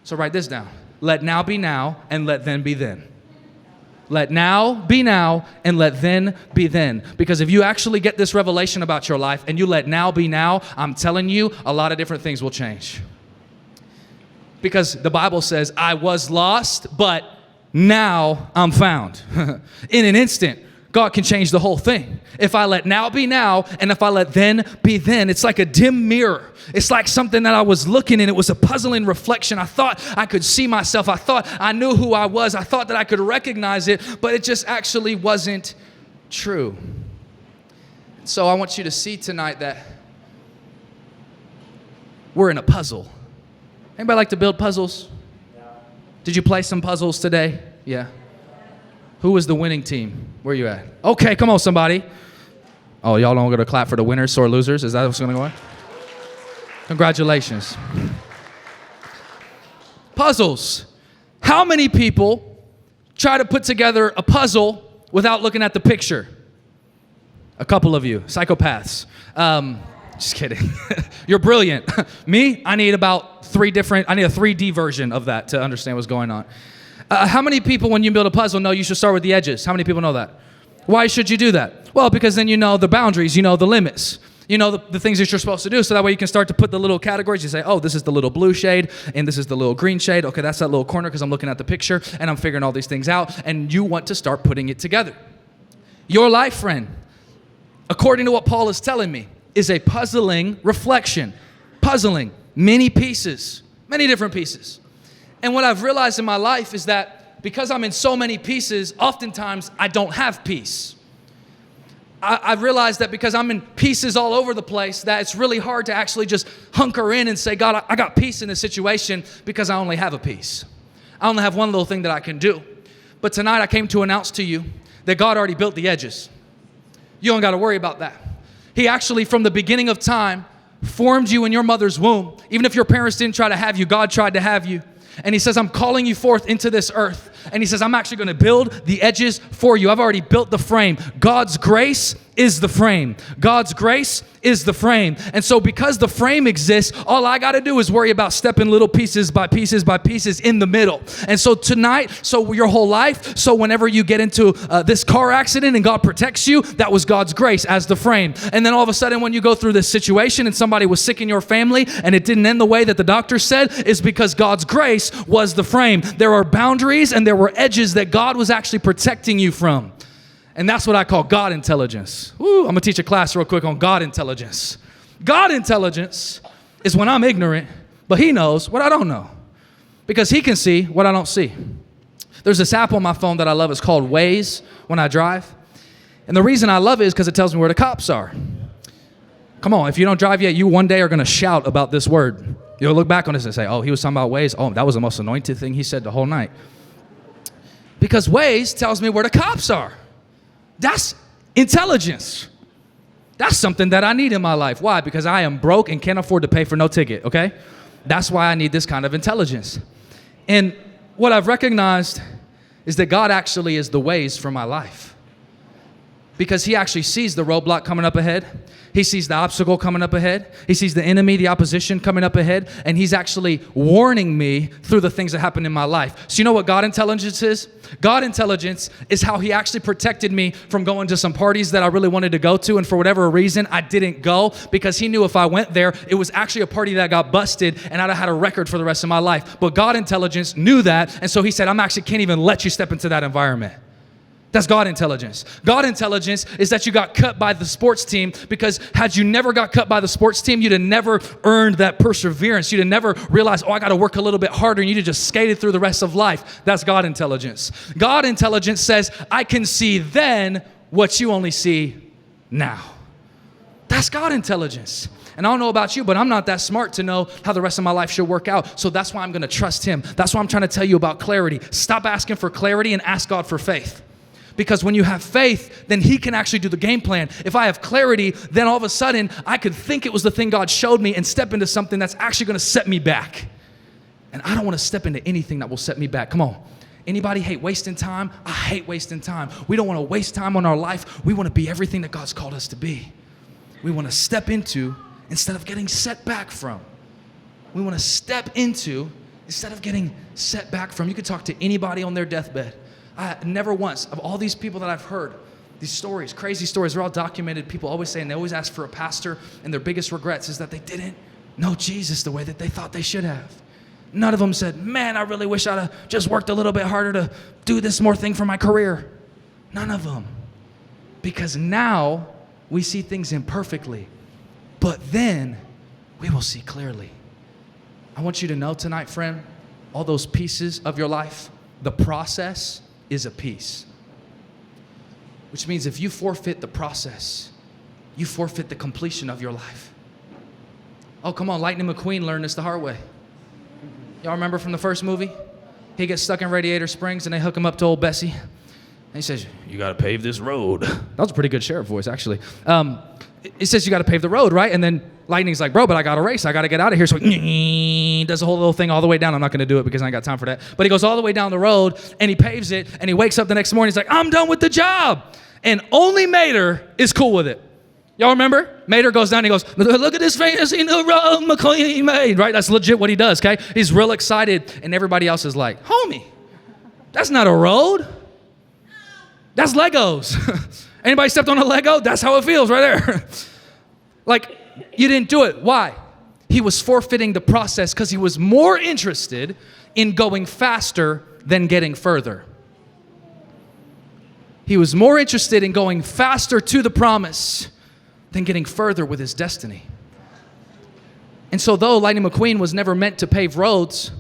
So write this down. Let now be now, and let then be then. Let now be now, and let then be then. Because if you actually get this revelation about your life, and you let now be now, I'm telling you, a lot of different things will change. Because the Bible says, I was lost, but now I'm found. In an instant, God can change the whole thing. If I let now be now, and if I let then be then, it's like a dim mirror. It's like something that I was looking in. It was a puzzling reflection. I thought I could see myself. I thought I knew who I was. I thought that I could recognize it, but it just actually wasn't true. So I want you to see tonight that we're in a puzzle. Anybody like to build puzzles? Did you play some puzzles today? Yeah. Who was the winning team? Where you at? Okay, come on, somebody. Oh, y'all don't go to clap for the winners, sore losers? Is that what's going to go on? Congratulations. Puzzles. How many people try to put together a puzzle without looking at the picture? A couple of you, psychopaths. Just kidding. You're brilliant. Me, I need a 3D version of that to understand what's going on. How many people, when you build a puzzle, know you should start with the edges? How many people know that? Why should you do that? Well, because then you know the boundaries, you know the limits. You know the things that you're supposed to do, so that way you can start to put the little categories. You say, oh, this is the little blue shade, and this is the little green shade. Okay, that's that little corner because I'm looking at the picture, and I'm figuring all these things out, and you want to start putting it together. Your life, friend, according to what Paul is telling me, is a puzzling reflection. Puzzling, many pieces, many different pieces. And what I've realized in my life is that because I'm in so many pieces, oftentimes I don't have peace. I've realized that because I'm in pieces all over the place, that it's really hard to actually just hunker in and say, God, I got peace in this situation because I only have a piece. I only have one little thing that I can do. But tonight I came to announce to you that God already built the edges. You don't got to worry about that. He actually, from the beginning of time, formed you in your mother's womb. Even if your parents didn't try to have you, God tried to have you. And he says, I'm calling you forth into this earth. And he says, I'm actually going to build the edges for you. I've already built the frame. God's grace is the frame. God's grace is the frame. And so because the frame exists, all I got to do is worry about stepping little pieces by pieces by pieces in the middle. And so tonight, so your whole life, so whenever you get into this car accident and God protects you, that was God's grace as the frame. And then all of a sudden when you go through this situation and somebody was sick in your family and it didn't end the way that the doctor said, is because God's grace was the frame. There are boundaries and there were edges that God was actually protecting you from. And that's what I call God intelligence. Woo, I'm going to teach a class real quick on God intelligence. God intelligence is when I'm ignorant, but he knows what I don't know. Because he can see what I don't see. There's this app on my phone that I love. It's called Waze when I drive. And the reason I love it is because it tells me where the cops are. Come on, if you don't drive yet, you one day are going to shout about this word. You'll look back on this and say, oh, he was talking about Waze. Oh, that was the most anointed thing he said the whole night. Because Waze tells me where the cops are. That's intelligence. That's something that I need in my life. Why? Because I am broke and can't afford to pay for no ticket, okay? That's why I need this kind of intelligence. And what I've recognized is that God actually is the Waze for my life. Because he actually sees the roadblock coming up ahead. He sees the obstacle coming up ahead. He sees the enemy, the opposition coming up ahead. And he's actually warning me through the things that happen in my life. So you know what God intelligence is? God intelligence is how he actually protected me from going to some parties that I really wanted to go to. And for whatever reason, I didn't go because he knew if I went there, it was actually a party that got busted and I'd have had a record for the rest of my life. But God intelligence knew that. And so he said, can't even let you step into that environment. That's God intelligence. God intelligence is that you got cut by the sports team because had you never got cut by the sports team, you'd have never earned that perseverance. You'd have never realized, I got to work a little bit harder, and you'd have just skated through the rest of life. That's God intelligence. God intelligence says, I can see then what you only see now. That's God intelligence. And I don't know about you, but I'm not that smart to know how the rest of my life should work out. So that's why I'm going to trust him. That's why I'm trying to tell you about clarity. Stop asking for clarity and ask God for faith. Because when you have faith, then he can actually do the game plan. If I have clarity, then all of a sudden, I could think it was the thing God showed me and step into something that's actually going to set me back. And I don't want to step into anything that will set me back. Come on. Anybody hate wasting time? I hate wasting time. We don't want to waste time on our life. We want to be everything that God's called us to be. We want to step into instead of getting set back from. We want to step into Instead of getting set back from, you could talk to anybody on their deathbed. I never once, of all these people that I've heard, these stories, crazy stories, they're all documented. People always say, and they always ask for a pastor, and their biggest regrets is that they didn't know Jesus the way that they thought they should have. None of them said, man, I really wish I'd have just worked a little bit harder to do this more thing for my career. None of them. Because now we see things imperfectly, but then we will see clearly. I want you to know tonight, friend, all those pieces of your life, the process is a piece. Which means if you forfeit the process, you forfeit the completion of your life. Oh, come on, Lightning McQueen learned this the hard way. Y'all remember from the first movie? He gets stuck in Radiator Springs and they hook him up to old Bessie. And he says, you gotta pave this road. That was a pretty good sheriff voice, actually. He says, you gotta pave the road, right? And then Lightning's like, bro, but I gotta race. I gotta get out of here. So he does a whole little thing all the way down. I'm not gonna do it because I ain't got time for that. But he goes all the way down the road and he paves it and he wakes up the next morning. He's like, I'm done with the job. And only Mater is cool with it. Y'all remember? Mater goes down and he goes, look at this fancy new road McLean made, right? That's legit what he does, okay? He's real excited and everybody else is like, homie, that's not a road. That's Legos. Anybody stepped on a Lego? That's how it feels right there. Like, you didn't do it. Why? He was forfeiting the process because he was more interested in going faster than getting further. He was more interested in going faster to the promise than getting further with his destiny. And so though Lightning McQueen was never meant to pave roads,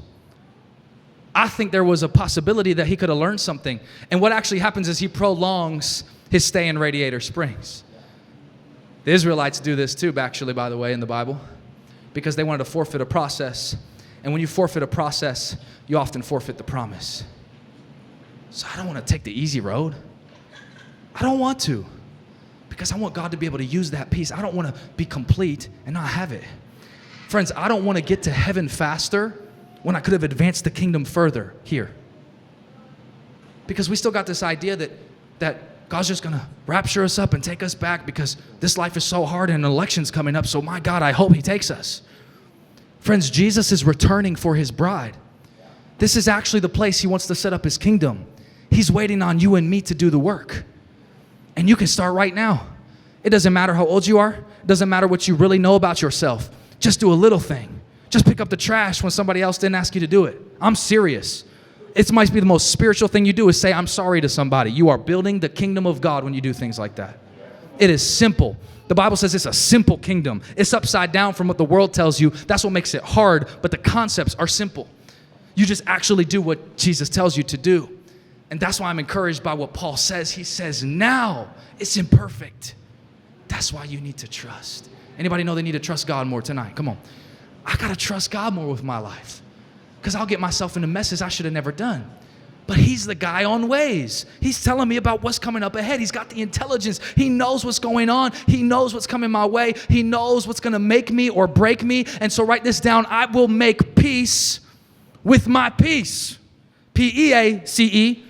I think there was a possibility that he could have learned something. And what actually happens is he prolongs his stay in Radiator Springs. The Israelites do this too, actually, by the way, in the Bible, because they wanted to forfeit a process. And when you forfeit a process, you often forfeit the promise. So I don't want to take the easy road. I don't want to, because I want God to be able to use that piece. I don't want to be complete and not have it. Friends, I don't want to get to heaven faster when I could have advanced the kingdom further here. Because we still got this idea that God's just going to rapture us up and take us back because this life is so hard and an election's coming up, so my God, I hope he takes us. Friends, Jesus is returning for his bride. This is actually the place he wants to set up his kingdom. He's waiting on you and me to do the work. And you can start right now. It doesn't matter how old you are. It doesn't matter what you really know about yourself. Just do a little thing. Just pick up the trash when somebody else didn't ask you to do it. I'm serious. It might be the most spiritual thing you do is say, I'm sorry to somebody. You are building the kingdom of God when you do things like that. It is simple. The Bible says it's a simple kingdom. It's upside down from what the world tells you. That's what makes it hard, but the concepts are simple. You just actually do what Jesus tells you to do. And that's why I'm encouraged by what Paul says. He says, now it's imperfect. That's why you need to trust. Anybody know they need to trust God more tonight? Come on. I got to trust God more with my life because I'll get myself into messes I should have never done. But he's the guy on ways. He's telling me about what's coming up ahead. He's got the intelligence. He knows what's going on. He knows what's coming my way. He knows what's going to make me or break me. And so write this down. I will make peace with my peace. P-E-A-C-E.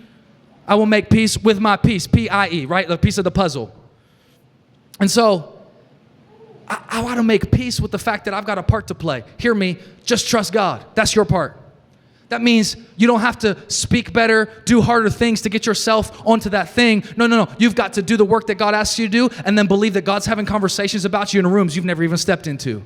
I will make peace with my peace. P-I-E, right? The piece of the puzzle. And so I want to make peace with the fact that I've got a part to play. Hear me. Just trust God. That's your part. That means you don't have to speak better, do harder things to get yourself onto that thing. No. You've got to do the work that God asks you to do and then believe that God's having conversations about you in rooms you've never even stepped into.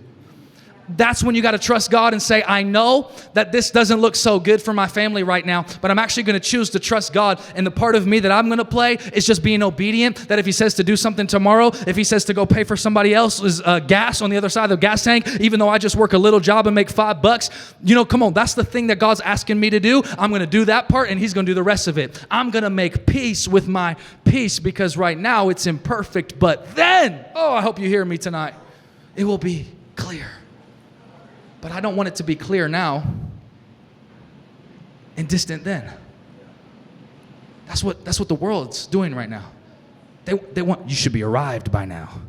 That's when you got to trust God and say, I know that this doesn't look so good for my family right now, but I'm actually going to choose to trust God. And the part of me that I'm going to play is just being obedient, that if he says to do something tomorrow, if he says to go pay for somebody else's gas on the other side of the gas tank, even though I just work a little job and make $5, come on, that's the thing that God's asking me to do. I'm going to do that part and he's going to do the rest of it. I'm going to make peace with my peace because right now it's imperfect, but then, I hope you hear me tonight, it will be clear. But I don't want it to be clear now and distant then. That's what the world's doing right now. They want, you should be arrived by now.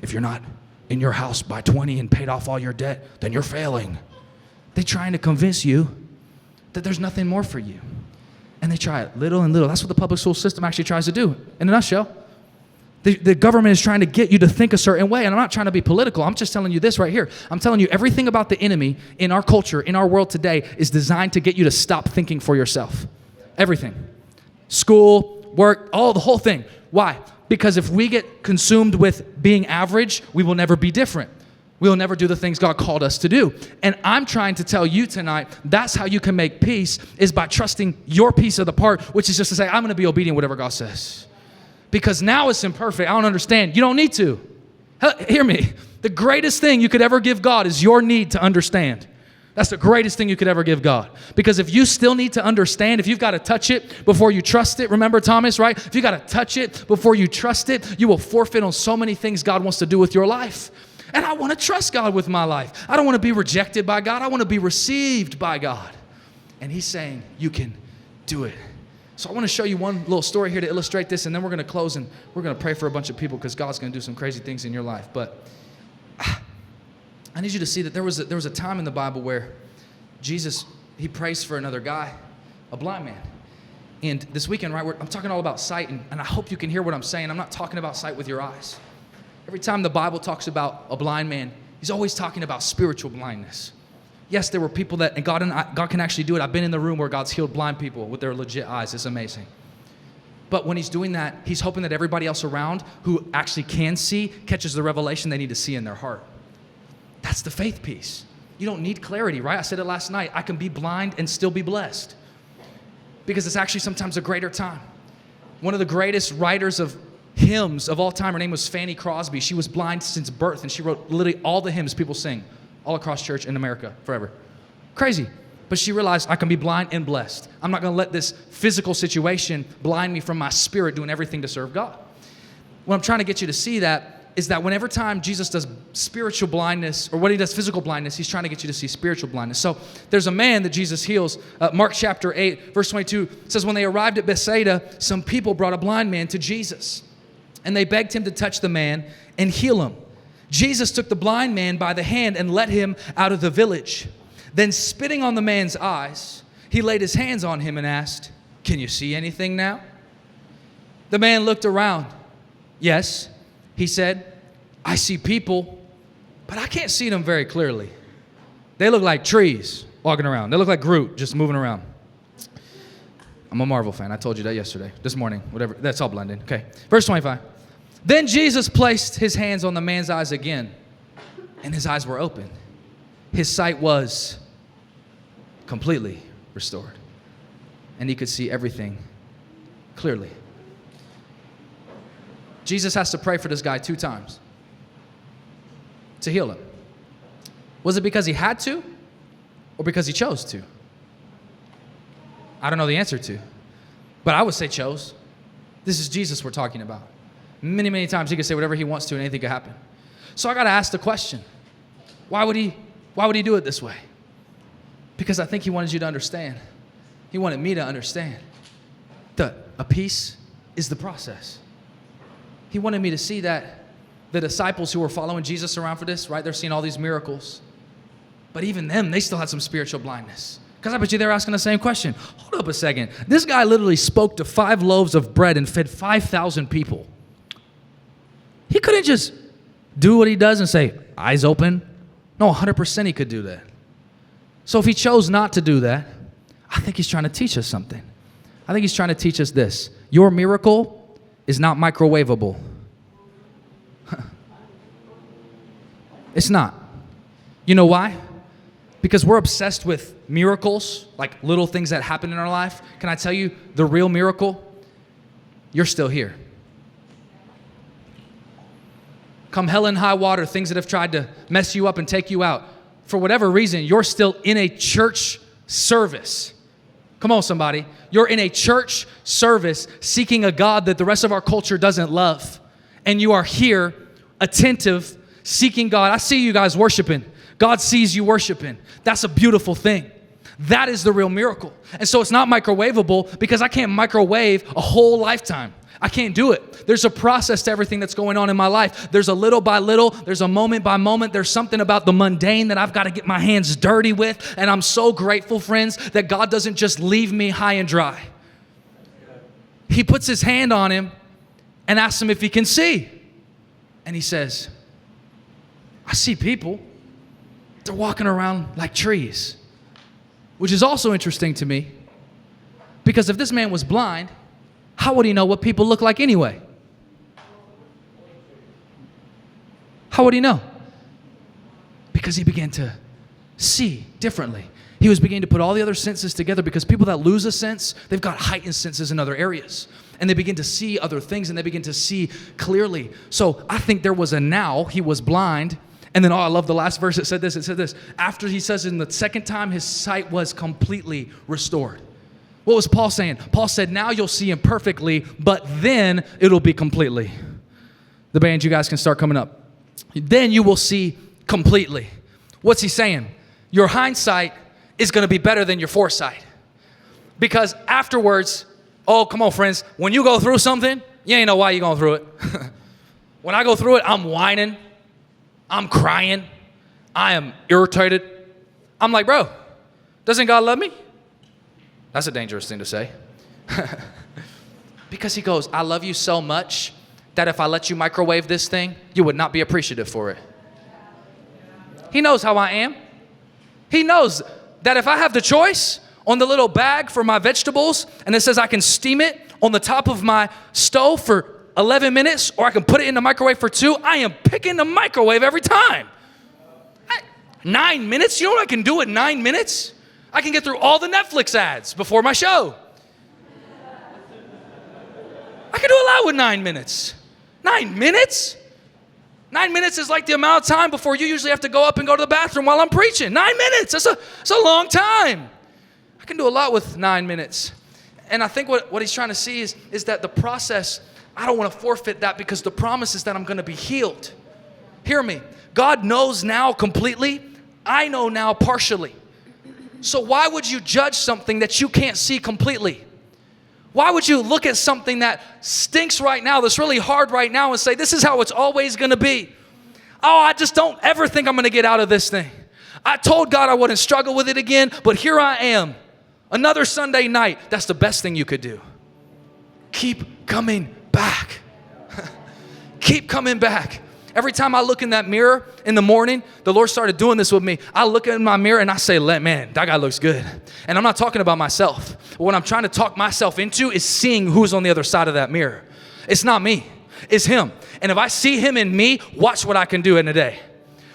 If you're not in your house by 20 and paid off all your debt, then you're failing. They're trying to convince you that there's nothing more for you. And they try it little and little. That's what the public school system actually tries to do in a nutshell. The government is trying to get you to think a certain way. And I'm not trying to be political. I'm just telling you this right here. I'm telling you everything about the enemy in our culture, in our world today, is designed to get you to stop thinking for yourself. Everything. School, work, the whole thing. Why? Because if we get consumed with being average, we will never be different. We will never do the things God called us to do. And I'm trying to tell you tonight, that's how you can make peace, is by trusting your piece of the part, which is just to say, I'm going to be obedient to whatever God says. Because now it's imperfect. I don't understand. You don't need to. Hear me. The greatest thing you could ever give God is your need to understand. That's the greatest thing you could ever give God. Because if you still need to understand, if you've got to touch it before you trust it, remember Thomas, right? If you got to touch it before you trust it, you will forfeit on so many things God wants to do with your life. And I want to trust God with my life. I don't want to be rejected by God. I want to be received by God. And he's saying, you can do it. So I want to show you one little story here to illustrate this, and then we're going to close and we're going to pray for a bunch of people because God's going to do some crazy things in your life. But I need you to see that there was a time in the Bible where Jesus, he prays for another guy, a blind man. And this weekend, right, I'm talking all about sight, and I hope you can hear what I'm saying. I'm not talking about sight with your eyes. Every time the Bible talks about a blind man, he's always talking about spiritual blindness. Yes, there were people that, and God can actually do it. I've been in the room where God's healed blind people with their legit eyes. It's amazing. But when he's doing that, he's hoping that everybody else around who actually can see catches the revelation they need to see in their heart. That's the faith piece. You don't need clarity, right? I said it last night. I can be blind and still be blessed. Because it's actually sometimes a greater time. One of the greatest writers of hymns of all time, her name was Fanny Crosby. She was blind since birth, and she wrote literally all the hymns people sing all across church in America forever. Crazy. But she realized I can be blind and blessed. I'm not going to let this physical situation blind me from my spirit doing everything to serve God. What I'm trying to get you to see that is that whenever time Jesus does spiritual blindness, or when he does physical blindness, he's trying to get you to see spiritual blindness. So there's a man that Jesus heals. Mark chapter 8, verse 22 says, when they arrived at Bethsaida, some people brought a blind man to Jesus. And they begged him to touch the man and heal him. Jesus took the blind man by the hand and led him out of the village. Then spitting on the man's eyes, he laid his hands on him and asked, "Can you see anything now?" The man looked around. "Yes," he said, "I see people, but I can't see them very clearly. They look like trees walking around. They look like Groot just moving around." I'm a Marvel fan. I told you that yesterday, this morning, whatever. That's all blended. Okay. Verse 25. Then Jesus placed his hands on the man's eyes again, and his eyes were open. His sight was completely restored, and he could see everything clearly. Jesus has to pray for this guy 2 times to heal him. Was it because he had to, or because he chose to? I don't know the answer to, but I would say chose. This is Jesus we're talking about. Many, many times he could say whatever he wants to and anything could happen. So I got to ask the question, why would he do it this way? Because I think he wanted you to understand. He wanted me to understand that a peace is the process. He wanted me to see that the disciples who were following Jesus around for this, right, they're seeing all these miracles. But even them, they still had some spiritual blindness. Because I bet you they're asking the same question. Hold up a second. This guy literally spoke to 5 loaves of bread and fed 5,000 people. He couldn't just do what he does and say, eyes open. No, 100% he could do that. So if he chose not to do that, I think he's trying to teach us something. I think he's trying to teach us this. Your miracle is not microwavable. It's not. You know why? Because we're obsessed with miracles, like little things that happen in our life. Can I tell you the real miracle? You're still here. Come hell and high water, things that have tried to mess you up and take you out. For whatever reason, you're still in a church service. Come on, somebody. You're in a church service seeking a God that the rest of our culture doesn't love. And you are here, attentive, seeking God. I see you guys worshiping. God sees you worshiping. That's a beautiful thing. That is the real miracle. And so it's not microwavable because I can't microwave a whole lifetime. I can't do it. There's a process to everything that's going on in my life. There's a little by little. There's a moment by moment. There's something about the mundane that I've got to get my hands dirty with. And I'm so grateful, friends, that God doesn't just leave me high and dry. He puts his hand on him and asks him if he can see. And he says, I see people. They're walking around like trees. Which is also interesting to me, because if this man was blind, how would he know what people look like anyway? How would he know? Because he began to see differently. He was beginning to put all the other senses together, because people that lose a sense, they've got heightened senses in other areas. And they begin to see other things, and they begin to see clearly. So I think there was a now. He was blind. And then, I love the last verse. It said this. After he says in the second time, his sight was completely restored. What was Paul saying? Paul said, now you'll see him perfectly, but then it'll be completely. The band, you guys can start coming up. Then you will see completely. What's he saying? Your hindsight is going to be better than your foresight. Because afterwards, oh, come on, friends. When you go through something, you ain't know why you're going through it. When I go through it, I'm whining. I'm crying. I am irritated. I'm like, bro, doesn't God love me? That's a dangerous thing to say. Because he goes, I love you so much that if I let you microwave this thing, you would not be appreciative for it. He knows how I am. He knows that if I have the choice on the little bag for my vegetables, and it says I can steam it on the top of my stove for 11 minutes, or I can put it in the microwave for 2, I am picking the microwave every time. 9 minutes? You know what I can do in 9 minutes? I can get through all the Netflix ads before my show. I can do a lot with 9 minutes. 9 minutes? 9 minutes is like the amount of time before you usually have to go up and go to the bathroom while I'm preaching. 9 minutes, that's a long time. I can do a lot with 9 minutes. And I think what he's trying to see is that the process, I don't want to forfeit that, because the promise is that I'm going to be healed. Hear me. God knows now completely. I know now partially. So why would you judge something that you can't see completely? Why would you look at something that stinks right now, that's really hard right now, and say, this is how it's always going to be? Oh, I just don't ever think I'm going to get out of this thing. I told God I wouldn't struggle with it again, but here I am. Another Sunday night. That's the best thing you could do. Keep coming back. Keep coming back. Every time I look in that mirror in the morning, the Lord started doing this with me. I look in my mirror and I say, man, that guy looks good. And I'm not talking about myself. What I'm trying to talk myself into is seeing who's on the other side of that mirror. It's not me. It's him. And if I see him in me, watch what I can do in a day.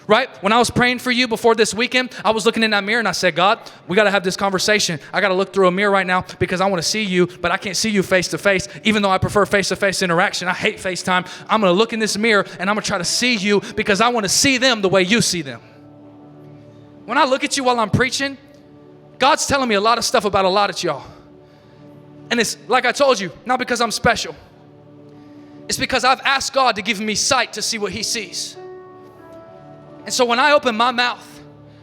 Right? When I was praying for you before this weekend, I was looking in that mirror and I said, God, we got to have this conversation. I got to look through a mirror right now because I want to see you, but I can't see you face to face. Even though I prefer face-to-face interaction, I hate FaceTime. I'm going to look in this mirror and I'm going to try to see you because I want to see them the way you see them. When I look at you while I'm preaching, God's telling me a lot of stuff about a lot of y'all. And it's like I told you, not because I'm special. It's because I've asked God to give me sight to see what he sees. And so when I open my mouth,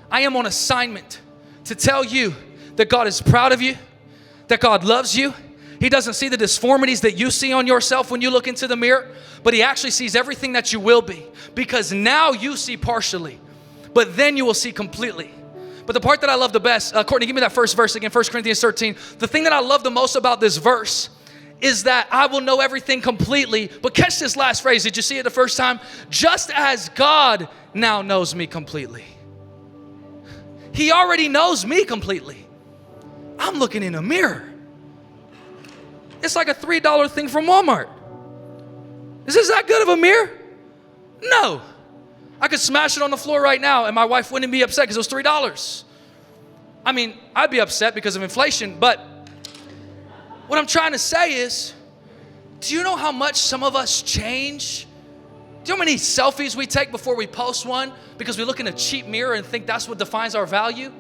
I am on assignment to tell you that God is proud of you, that God loves you. He doesn't see the disformities that you see on yourself when you look into the mirror, but he actually sees everything that you will be, because now you see partially, but then you will see completely. But the part that I love the best, Courtney, give me that first verse again, 1 Corinthians 13. The thing that I love the most about this verse is that I will know everything completely. But catch this last phrase. Did you see it the first time? Just as God now knows me completely. He already knows me completely. I'm looking in a mirror. It's like a $3 thing from Walmart. Is this that good of a mirror? No. I could smash it on the floor right now and my wife wouldn't be upset because it was $3. I mean, I'd be upset because of inflation, but what I'm trying to say is, do you know how much some of us change? Do you know how many selfies we take before we post one because we look in a cheap mirror and think that's what defines our value?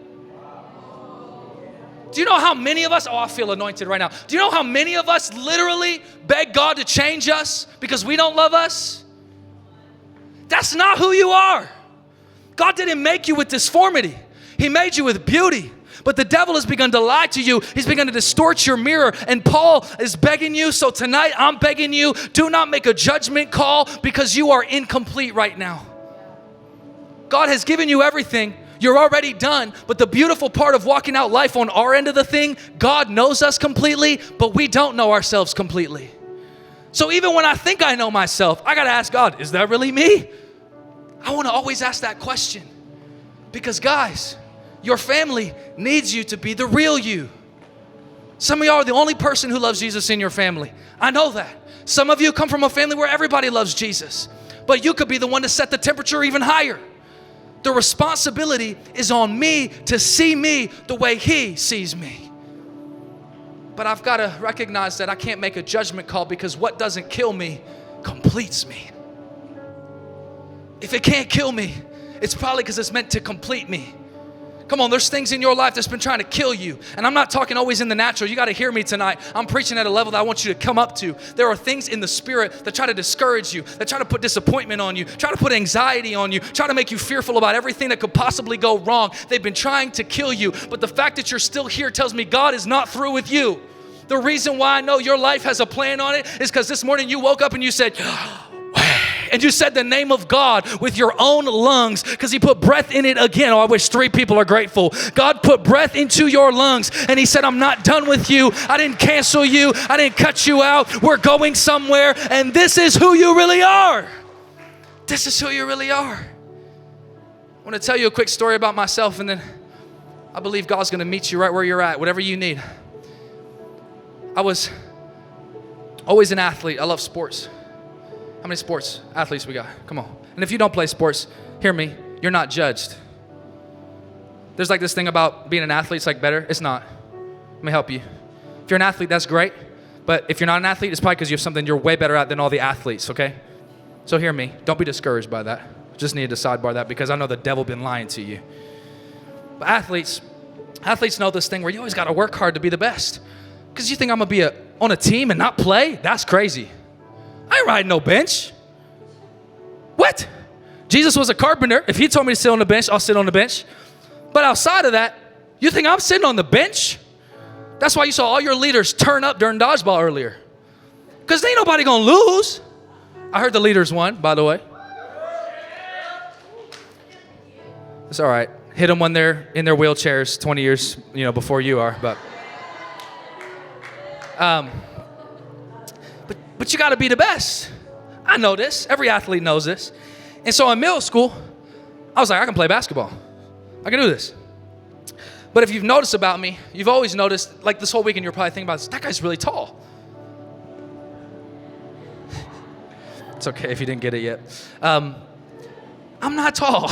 Do you know how many of us, I feel anointed right now. Do you know how many of us literally beg God to change us because we don't love us? That's not who you are. God didn't make you with disformity. He made you with beauty. But the devil has begun to lie to you. He's begun to distort your mirror. And Paul is begging you. So tonight I'm begging you, do not make a judgment call because you are incomplete right now. God has given you everything. You're already done. But the beautiful part of walking out life on our end of the thing, God knows us completely, but we don't know ourselves completely. So even when I think I know myself, I got to ask God, is that really me? I want to always ask that question. Because guys, your family needs you to be the real you. Some of y'all are the only person who loves Jesus in your family. I know that. Some of you come from a family where everybody loves Jesus. But you could be the one to set the temperature even higher. The responsibility is on me to see me the way He sees me. But I've got to recognize that I can't make a judgment call, because what doesn't kill me completes me. If it can't kill me, it's probably because it's meant to complete me. Come on, there's things in your life that's been trying to kill you. And I'm not talking always in the natural. You got to hear me tonight. I'm preaching at a level that I want you to come up to. There are things in the spirit that try to discourage you, that try to put disappointment on you, try to put anxiety on you, try to make you fearful about everything that could possibly go wrong. They've been trying to kill you. But the fact that you're still here tells me God is not through with you. The reason why I know your life has a plan on it is because this morning you woke up and you said, and you said the name of God with your own lungs, because He put breath in it again. Oh, I wish 3 people are grateful. God put breath into your lungs, and He said, I'm not done with you. I didn't cancel you. I didn't cut you out. We're going somewhere, and this is who you really are. This is who you really are. I want to tell you a quick story about myself, and then I believe God's going to meet you right where you're at, whatever you need. I was always an athlete. I love sports. How many sports athletes we got? Come on. And if you don't play sports, hear me, you're not judged. There's like this thing about being an athlete, it's like better. It's not. Let me help you. If you're an athlete, that's great. But if you're not an athlete, it's probably because you have something you're way better at than all the athletes, okay? So hear me. Don't be discouraged by that. Just need to sidebar that, because I know the devil been lying to you. But athletes know this thing where you always got to work hard to be the best. Because you think I'm going to be on a team and not play? That's crazy. I ain't riding no bench. What? Jesus was a carpenter. If He told me to sit on the bench, I'll sit on the bench. But outside of that, you think I'm sitting on the bench? That's why you saw all your leaders turn up during dodgeball earlier. Because ain't nobody going to lose. I heard the leaders won, by the way. It's all right. Hit them when they're in their wheelchairs 20 years, before you are. But you got to be the best. I know this. Every athlete knows this. And so in middle school, I was like, I can play basketball. I can do this. But if you've noticed about me, you've always noticed, like this whole weekend, you're probably thinking about this, that guy's really tall. It's okay if you didn't get it yet. I'm not tall.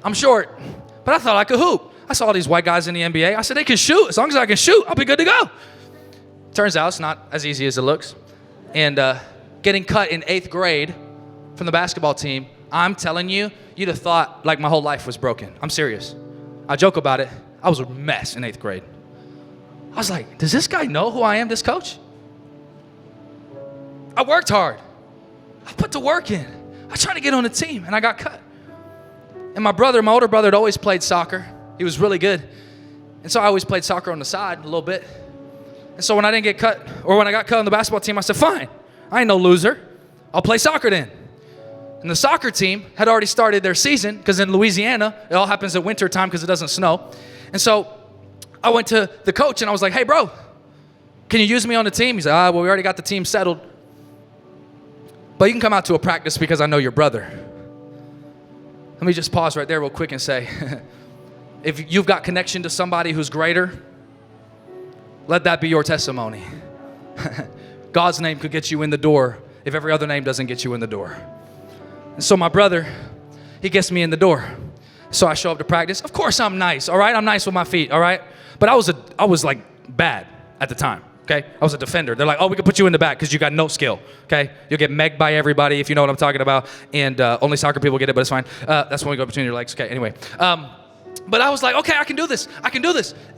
I'm short. But I thought I could hoop. I saw all these white guys in the NBA. I said, they can shoot. As long as I can shoot, I'll be good to go. Turns out it's not as easy as it looks. And getting cut in 8th grade from the basketball team, I'm telling you, you'd have thought like my whole life was broken. I'm serious. I joke about it. I was a mess in 8th grade. I was like, does this guy know who I am, this coach? I worked hard. I put the work in. I tried to get on the team, and I got cut. And my older brother had always played soccer. He was really good. And so I always played soccer on the side a little bit. And so when I didn't get cut, or when I got cut on the basketball team, I said, fine, I ain't no loser. I'll play soccer then. And the soccer team had already started their season, because in Louisiana, it all happens at winter time because it doesn't snow. And so I went to the coach and I was like, hey, bro, can you use me on the team? He said, well, we already got the team settled. But you can come out to a practice because I know your brother. Let me just pause right there real quick and say, if you've got connection to somebody who's greater, let that be your testimony. God's name could get you in the door if every other name doesn't get you in the door. And so my brother, he gets me in the door. So I show up to practice. Of course I'm nice, all right? I'm nice with my feet, all right? But I was like bad at the time, okay? I was a defender. They're like, oh, we can put you in the back because you got no skill, okay? You'll get megged by everybody if you know what I'm talking about. And only soccer people get it, but it's fine. That's when we go between your legs. Okay, anyway. But I was like, okay, I can do this.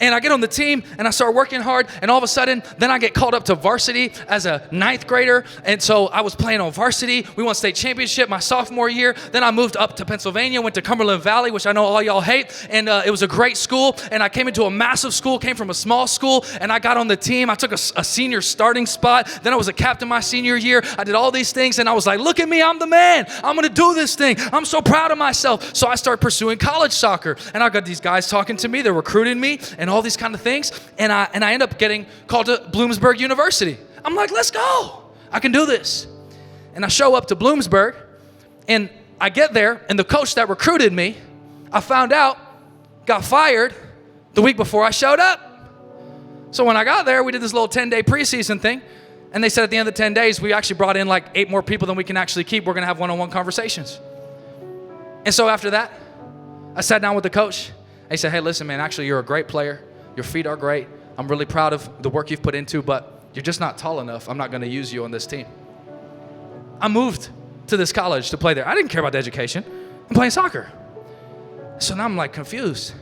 And I get on the team and I start working hard. And all of a sudden, then I get called up to varsity as a 9th grader. And so I was playing on varsity. We won state championship my sophomore year. Then I moved up to Pennsylvania, went to Cumberland Valley, which I know all y'all hate. And it was a great school. And I came into a massive school, came from a small school. And I got on the team. I took a senior starting spot. Then I was a captain my senior year. I did all these things. And I was like, look at me, I'm the man. I'm going to do this thing. I'm so proud of myself. So I started pursuing college soccer. And I got these guys talking to me, they're recruiting me and all these kind of things, and I end up getting called to Bloomsburg University. I'm like, let's go. I can do this. And I show up to Bloomsburg, and I get there, and the coach that recruited me, I found out, got fired the week before I showed up. So when I got there, we did this little 10-day preseason thing, and they said at the end of the 10 days, we actually brought in like 8 more people than we can actually keep. We're gonna have one-on-one conversations. And so after that, I sat down with the coach, and he said, hey, listen, man, actually you're a great player. Your feet are great. I'm really proud of the work you've put into, but you're just not tall enough. I'm not gonna use you on this team. I moved to this college to play there. I didn't care about the education. I'm playing soccer. So now I'm like confused.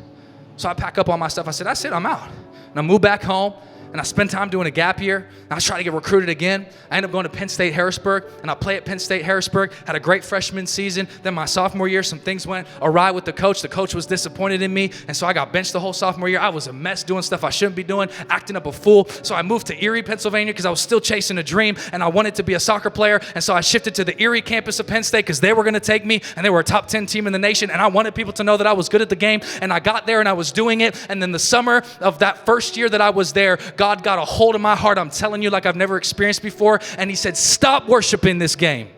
So I pack up all my stuff. I said, that's it, I'm out. And I moved back home, and I spent time doing a gap year. And I was trying to get recruited again. I ended up going to Penn State Harrisburg, and I played at Penn State Harrisburg, had a great freshman season. Then my sophomore year, some things went awry with the coach. The coach was disappointed in me, and so I got benched the whole sophomore year. I was a mess doing stuff I shouldn't be doing, acting up a fool. So I moved to Erie, Pennsylvania, because I was still chasing a dream, and I wanted to be a soccer player. And so I shifted to the Erie campus of Penn State because they were going to take me, and they were a top 10 team in the nation, and I wanted people to know that I was good at the game. And I got there, and I was doing it. And then the summer of that first year that I was there, God got a hold of my heart, I'm telling you, like I've never experienced before. And he said, stop worshiping this game.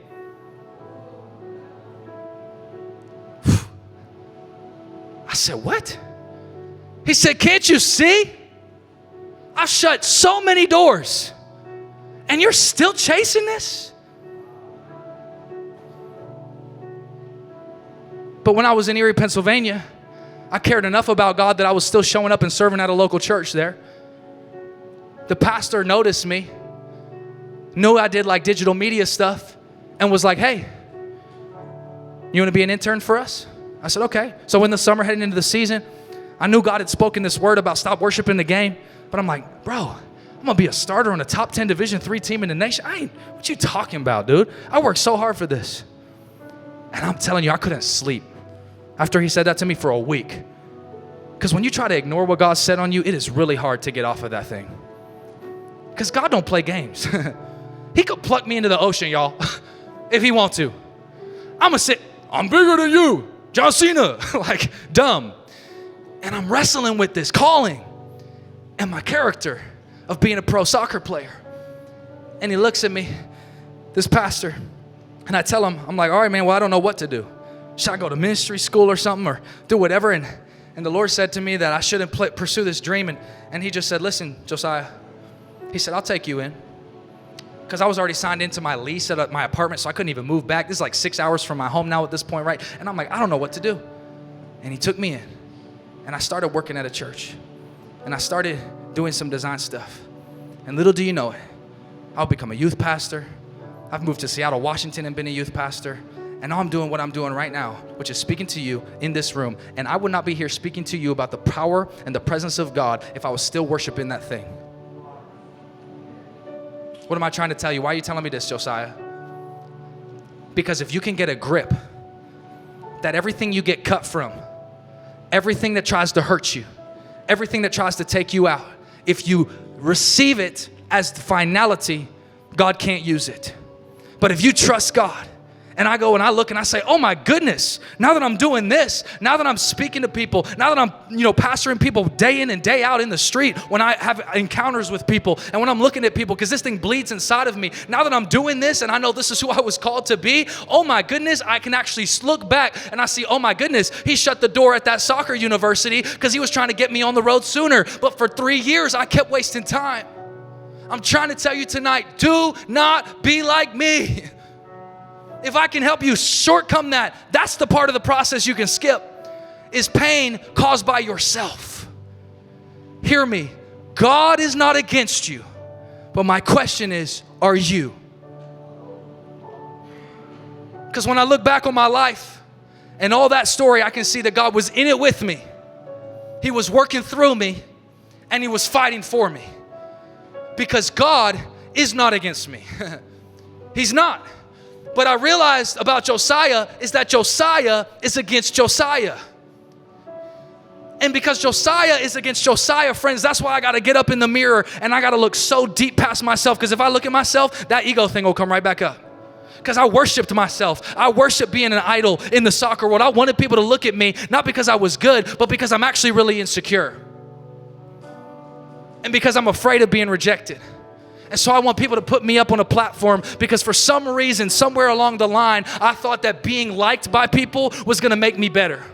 I said, what? He said, can't you see? I've shut so many doors, and you're still chasing this? But when I was in Erie, Pennsylvania, I cared enough about God that I was still showing up and serving at a local church there. The pastor noticed me, knew I did like digital media stuff, and was like, hey, you want to be an intern for us? I said, okay. So in the summer heading into the season, I knew God had spoken this word about stop worshiping the game, but I'm like, bro, I'm going to be a starter on a top 10 Division III team in the nation. What you talking about, dude? I worked so hard for this. And I'm telling you, I couldn't sleep after he said that to me for a week. Because when you try to ignore what God said on you, it is really hard to get off of that thing. Because God don't play games. He could pluck me into the ocean, y'all, if he want to. I'm bigger than you, John Cena, like dumb. And I'm wrestling with this calling and my character of being a pro soccer player. And he looks at me, this pastor, and I tell him, I'm like, all right, man, well, I don't know what to do. Should I go to ministry school or something or do whatever? And the Lord said to me that I shouldn't pursue this dream. And he just said, listen, Josiah, he said, I'll take you in. Because I was already signed into my lease at my apartment, so I couldn't even move back. This is like 6 hours from my home now at this point, right? And I'm like, I don't know what to do. And he took me in. And I started working at a church. And I started doing some design stuff. And little do you know it, I'll become a youth pastor. I've moved to Seattle, Washington, and been a youth pastor. And now I'm doing what I'm doing right now, which is speaking to you in this room. And I would not be here speaking to you about the power and the presence of God if I was still worshiping that thing. What am I trying to tell you? Why are you telling me this, Josiah? Because if you can get a grip that everything you get cut from, everything that tries to hurt you, everything that tries to take you out, if you receive it as the finality, God can't use it. But if you trust God, and I go and I look and I say, oh my goodness, now that I'm doing this, now that I'm speaking to people, now that I'm, pastoring people day in and day out in the street, when I have encounters with people and when I'm looking at people, because this thing bleeds inside of me, now that I'm doing this and I know this is who I was called to be, oh my goodness, I can actually look back and I see, oh my goodness, he shut the door at that soccer university because he was trying to get me on the road sooner. But for 3 years, I kept wasting time. I'm trying to tell you tonight, do not be like me. If I can help you shortcome that, that's the part of the process you can skip, is pain caused by yourself. Hear me. God is not against you, but my question is, are you? Because when I look back on my life and all that story, I can see that God was in it with me. He was working through me, and he was fighting for me. Because God is not against me. He's not. But I realized about Josiah is that Josiah is against Josiah. And because Josiah is against Josiah, friends, that's why I got to get up in the mirror and I got to look so deep past myself. Because if I look at myself, that ego thing will come right back up. Because I worshiped myself. I worshiped being an idol in the soccer world. I wanted people to look at me, not because I was good, but because I'm actually really insecure. And because I'm afraid of being rejected. And so I want people to put me up on a platform because for some reason, somewhere along the line, I thought that being liked by people was going to make me better.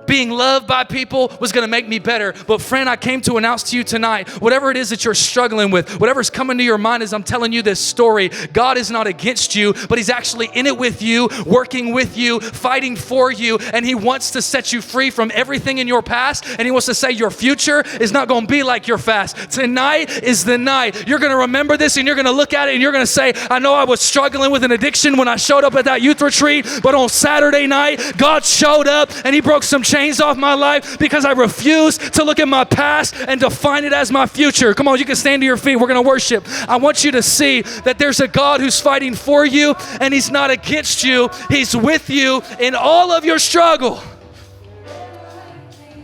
Being loved by people was going to make me better. But friend, I came to announce to you tonight, whatever it is that you're struggling with, whatever's coming to your mind as I'm telling you this story, God is not against you, but He's actually in it with you, working with you, fighting for you, and He wants to set you free from everything in your past, and He wants to say your future is not going to be like your past. Tonight is the night. You're going to remember this, and you're going to look at it, and you're going to say, I know I was struggling with an addiction when I showed up at that youth retreat, but on Saturday night, God showed up, and He broke some chains off my life because I refuse to look at my past and define it as my future. Come on, you can stand to your feet. We're going to worship. I want you to see that there's a God who's fighting for you and He's not against you. He's with you in all of your struggle.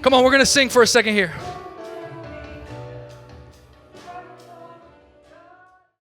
Come on, we're going to sing for a second here.